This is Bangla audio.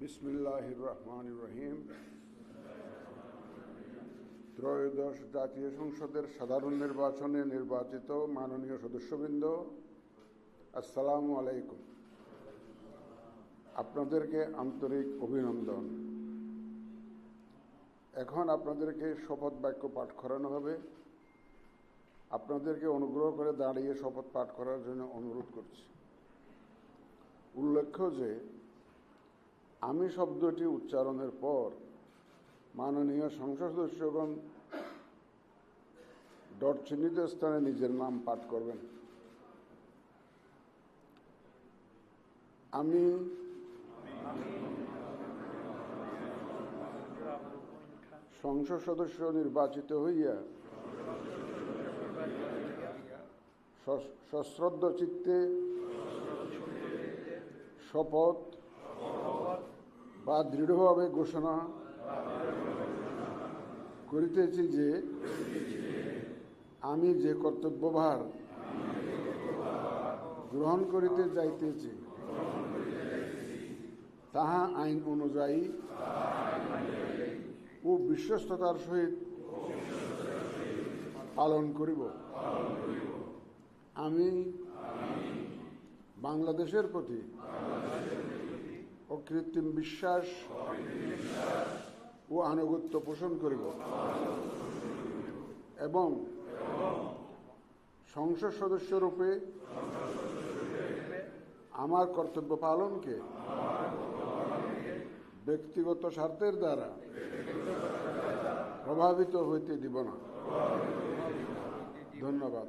বিসমিল্লাহির রহমানির রহিম। ত্রয়োদশ জাতীয় সংসদের সাধারণ নির্বাচনে নির্বাচিত মাননীয় সদস্যবৃন্দ, আসসালামু আলাইকুম। আপনাদেরকে আন্তরিক অভিনন্দন। এখন আপনাদেরকে শপথ বাক্য পাঠ করানো হবে। আপনাদেরকে অনুগ্রহ করে দাঁড়িয়ে শপথ পাঠ করার জন্য অনুরোধ করছি। উল্লেখ্য যে আমি শব্দটি উচ্চারণের পর মাননীয় সংসদ সদস্যগণ ডট চিহ্নিত স্থানে নিজের নাম পাঠ করবেন। আমি সংসদ সদস্য নির্বাচিত হইয়া সশ্রদ্ধ চিত্তে শপথ বা দৃঢ়ভাবে ঘোষণা করিতেছি যে আমি যে কর্তব্যভার গ্রহণ করিতে যাইতেছি তাহা আইন অনুযায়ী ও বিশ্বস্ততার সহিত পালন করিব। আমি বাংলাদেশের প্রতি অকৃত্রিম বিশ্বাস ও আনুগত্য পোষণ করিব এবং সংসদ সদস্যরূপে আমার কর্তব্য পালনকে ব্যক্তিগত স্বার্থের দ্বারা প্রভাবিত হইতে দিব না। ধন্যবাদ।